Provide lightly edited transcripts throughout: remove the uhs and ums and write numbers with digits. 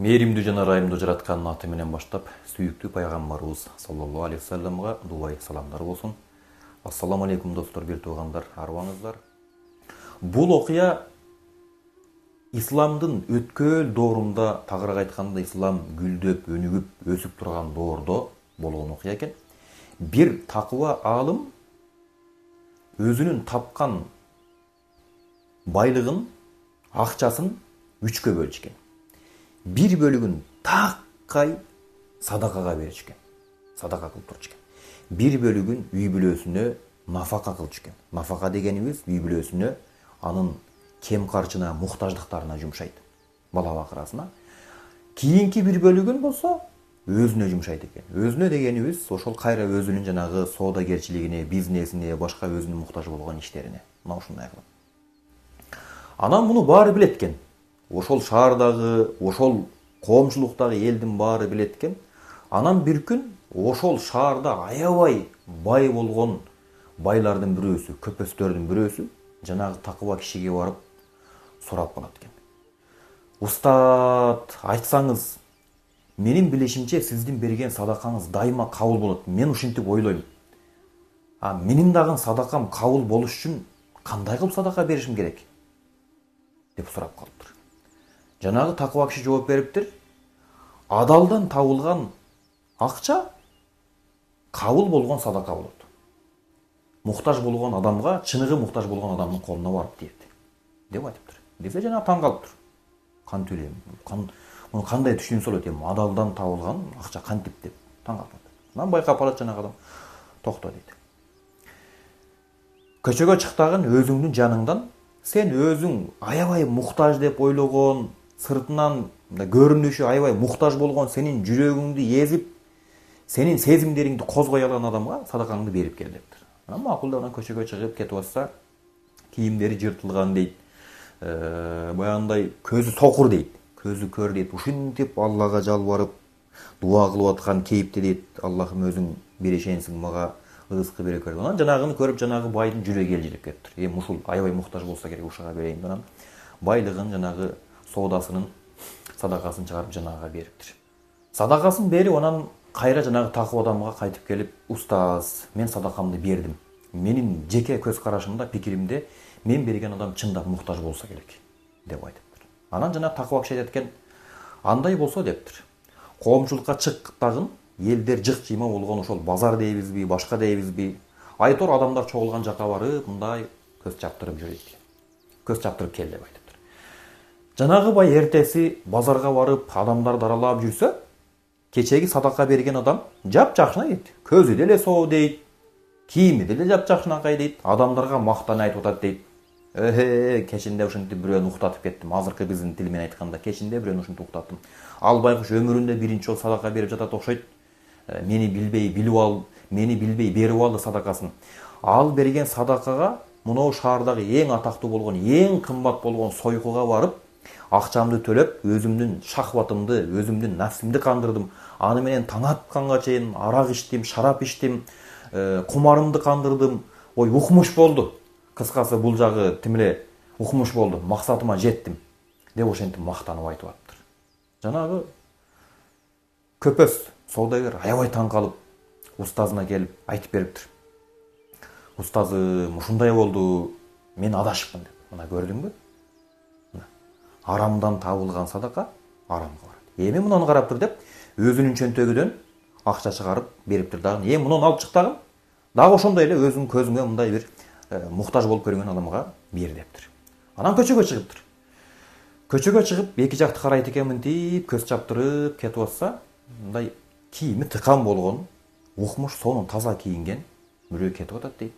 Мээримдүү жана ырайымдуу жараткандын аты менен баштап, сүйүктүү пайгамбарыбыз саллаллаху алейхи вассаламга дубай саламдар болсун. Ассаламу алейкум достор, бир туугандар, арыбаңыздар. Бул окуя исламдын өткөл доорунда, тагыраак айтканда ислам гүлдөп, өнүгүп, өсүп турган доордо болгон окуя экен. Бир такыба аалым өзүнүн тапкан байлыгын, акчасын 3-кө бөлүшкөн. Bir bölügün takkay sadakaga berişken. Sadaka kılıp turuşken. Bir bölügün üy bülösüne nafaka kılışken. Nafaka degenimiz üy bülösüne anın kem karşına, muhtajlıklarına jumşaydı. Bala bakırasına. Kiyinki bir bölügün bolsa özüne jumşaydı eken. Özüne degenimiz oşol kayra özünün janagı soodagerчилигине, бизнесине, башка өзүнүн муктаж болгон иштерине. Мына ушундай кылып. Анан муну баары билет экен. Ошол шаардагы, ошол коомчулуктагы элдин баары билет экен. Анан бир күн ошол шаарда аябай бай болгон байлардын бирөөсү, көпөстөрдүн бирөөсү жанагы такыба кишиге барып сурап калат экен. Устат, айтсаңыз, менин билишимче сиздин берген садакаңыз дайыма кабыл болот. Мен ушинтип ойлойм. Менин дагы садакам кабыл болуш үчүн кандай кылып садака беришим керек? Деп сурап калыптыр. Жанагы такыба киши жооп бериптир. Адалдан табылган акча кабыл болгон садака болот. Муктаж болгон адамга, чыныгы муктаж болгон адамдын колуна барып тиет. Деп айтыптыр. Десе жана таң калыптыр. Кантип эле, муну кандай түшүнүп болот эми? Адалдан табылган акча кантип деп таң калат. Анан байкап алат жанагы адам. Токто дейт. Көчөгө чыктагын өзүңдүн жаныңдан сен өзүң аябай муктаж деп ойлогон, сыртынан көрүнүшү аябай муктаж болгон сенин жүрөгүңдү езип, сенин сезимдериңди козгой алган адамга садакаңды берип кел дептир. Анан макул деп анан көчөгө чыгып кетип атса, кийимдери жыртылган дейт. Баягындай көзү сокур дейт. Көзү көр дейт. Ушинтип Аллага жалбарып, дуа кылып аткан кейипте дейт. Аллахым өзүң берешенсиң мага рызкы бере көр. Анан жанагыны көрүп жанагы байдын жүрөгү элжирип кетиптир. Эми ушул аябай муктаж болсо керек, ушуга берейин. Анан байлыгын жанагы соодасынын садакасын чыгарып жанагыга бериптир. Садакасын берип анан кайра жанагы такып адамга кайтып келип, "Устаз, мен садакамды бердим. Менин жеке көз карашымда, пикиримде мен берген адам чындап муктаж болсо керек" деп айтыптыр. Анан жана такып киши айтат экен, "Андай болсо" дептир. "Коомчулукка чыктагын элдер жык жыйма болгон ошол базар дейбизби, башка дейбизби, айтор адамдар чогулган жака барып, мындай көз чаптырып жүрөйт. Көз чаптырып кел" деп айтыптыр. Жанагы бай эртеси базарга барып, адамдарды аралап жүрсө, кечеги садака берген адам жапжакшына дейт. Көзү деле соо дейт, кийими деле жапжакшынакай дейт, адамдарга мактан айтып атат дейт. Кечинде ушинтип бирөөнү уктатып кеттим. Азыркы биздин тил менен айтканда, кечинде бирөөнү ушинтип уктаттым. Ал байкуш өмүрүндө биринчи жолу садака берип жатат окшойт. Мени билбей берип алды садакасын. Ал берген садакага мынау шаардагы эң атактуу болгон, эң кымбат болгон сойкуга барып, акчамды төлөп, өзүмдүн шахватымды, өзүмдүн нафсимди кандырдым. Аны менен таң атканга чейин арак иштим, шарап иштим, кумарымды кандырдым. Ой, укмуш болду. Кыскасы бул жагы тим эле укмуш болду. Максатыма жеттим деп ошентип мактанып айтып атыптыр. Жанагы көпөс соодагер аябай таң калып, устазына келип айтып бериптир. "Устазым, ушундай болду, мен адашыпмын" деп. Мына көрдүңбү? Арамдан табылган садака арамга барат. Эми мунуну карап тур деп, өзүнүн чөнтөгүдөн акча чыгарып бериптир дагы. Эми мунуну алып чык дагы ошондой эле өзүң көзүңө мындай бир муктаж болуп көргөн адамга бер дептир. Анан көчөгө чыгыптыр. Көчөгө чыгып, эки жакты карайт экен мынтип, көз чаптырып кетип атса, мындай кийими тыкан болгон, укмуш сонун таза кийинген бирөө кетип атат дейт.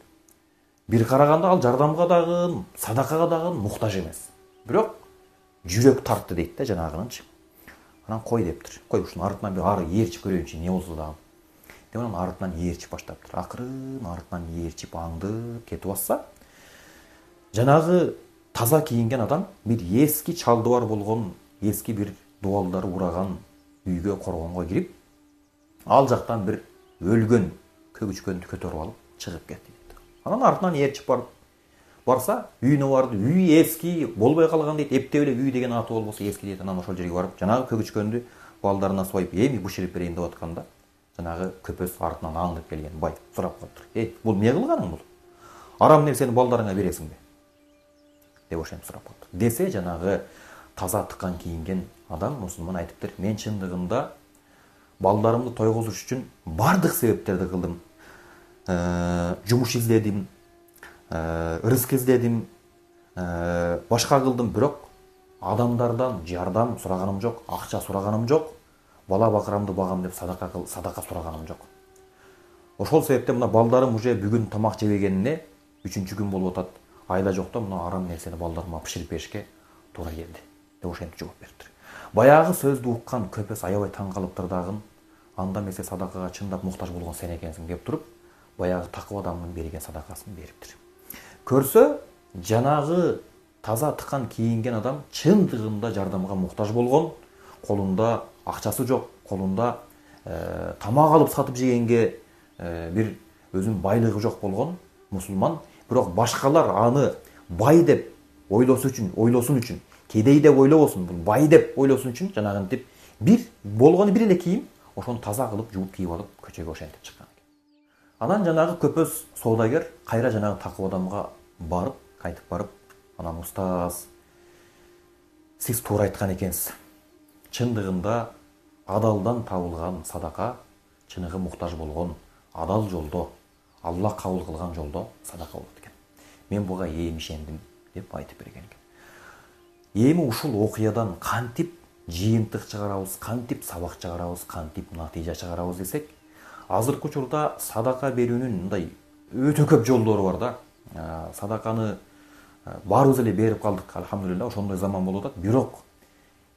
Бир караганда ал жардамга дагы, садакага дагы муктаж эмес. Бирок жүрөк тартты дейт да жанагынынчы. Анан кой дептир. Кой ушунун артынан бир ары ээрчип көрөйүнчү, эмне болсо дагы. Деп анан артынан ээрчип баштаптыр. Акырын артынан ээрчип аңдып кетип атса, жанагы таза кийинген адам бир эски чалдыбар болгон, эски бир дубалдары ураган үйгө, коргонго кирип, ал жактан бир өлгөн көгүчкөндү көтөрүп алып чыгып кетти. Анан артынан ээрчип барып, барса, үйүнө барды, үй эски болбой калган дейт, эптеп эле үй деген аты болбосо эски дейт. Анан ошол жерге барып, жанагы көгүчкөндү балдарына союп, эми бышырып берейин деп атканда, жанагы көпөс артынан аңдып келген бай сурап калыптыр. Бул эмне кылганың бул? Арам нерсени балдарыңа бересиңби? Деп ошентип сурап калыптыр. Десе жанагы таза тыкан кийинген адам мусулман айтыптыр, мен чындыгында балдарымды тойгузуш үчүн бардык себептерди кылдым. Жумуш издедим, рызык издедим, башка кылдым, бирок адамдардан жардам сураганым жок, акча сураганым жок, бала бакырамды багам деп садака сураганым жок. Ошол себептен мына балдарым уже бүгүн тамак жебегенине 3-күн болуп атат. Айла жокто мына арам нерсени балдарыма бышырып беришке туура келди деп ошентип жооп бериптир. Баягы сөздү уккан көпөс аябай таң калыптыр дагы. Анда эмесе садакага чындап муктаж болгон сен экенсиң деп туруп, баягы такып адамдын берген садакасын бериптир. Көрсө, жанагы таза тыкан кийинген адам чындыгында жардамга муктаж болгон, колунда акчасы жок, колунда тамак алып сатып жегенге бир өзүнүн байлыгы жок болгон мусулман, бирок башкалар аны бай деп ойлосун үчүн, кедей деп ойлобосун, бул бай деп ойлосун үчүн жанагынтип бир болгону бир эле кийим, ошону таза кылып жууп кийип алып көчөгө ошентип чыккан экен. Анан жанагы көпөс соодагер кайра жанагы такып адамга барып, кайтып барып, анан устаз, сиз туура айткан экенсиз. Чындыгында адалдан табылган садака чыныгы муктаж болгон адал жолдо, Алла кабыл кылган жолдо садака болот экен. Мен буга эми ишендим деп айтып берген экен. Эми ушул окуядан кантип жыйынтык чыгарабыз, кантип сабак чыгарабыз, кантип натыйжа чыгарабыз десек, азыркы учурда садака берүүнүн мындай өтө көп жолдору бар да. Садаканы баарыбыз эле берип калдык, алхамдулилла, ошондой заман болуп атат. Бирок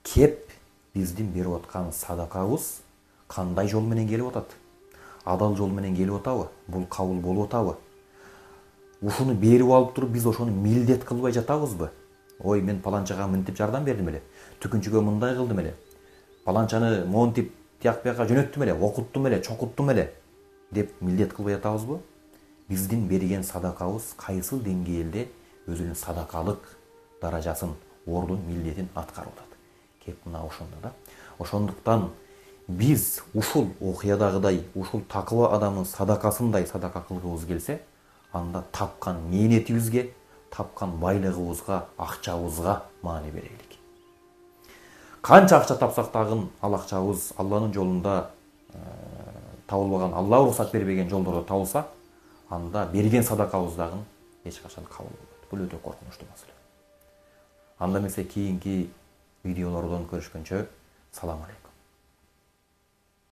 кеп биздин берип аткан садакабыз кандай жол менен келип атат? Адал жол менен келип атабы? Бул кабыл болуп атабы? Ушуну берип алып туруп биз ошону милдет кылбай жатабызбы? Ой, мен паланчага мынтип жардам бердим эле, түкүнчүгө мындай кылдым эле, паланчаны монтип тияк бияка жөнөттүм эле, окуттум эле, чокуттум эле деп милдет кылбай жатабызбы? Биздин берген садакабыз кайсыл деңгээлде өзүнүн садакалык даражасын, ордун, милдетин аткарып атат? Кеп мына ошондо да. Ошондуктан биз ушул окуядагыдай, ушул такыба адамдын садакасындай садака кылгыбыз келсе, анда тапкан мээнетибизге, тапкан байлыгыбызга, акчабызга маани берелик. Канча акча тапсак дагы ал акчабыз Алланын жолунда табылбаган, Алла уруксат бербеген жолдордо табылса, анда берген садакабыз дагы эч качан кабыл болбойт. Бул өтө коркунучтуу маселе. Анда эмесе кийинки видеолордон көрүшкөнчө, салам алейкум.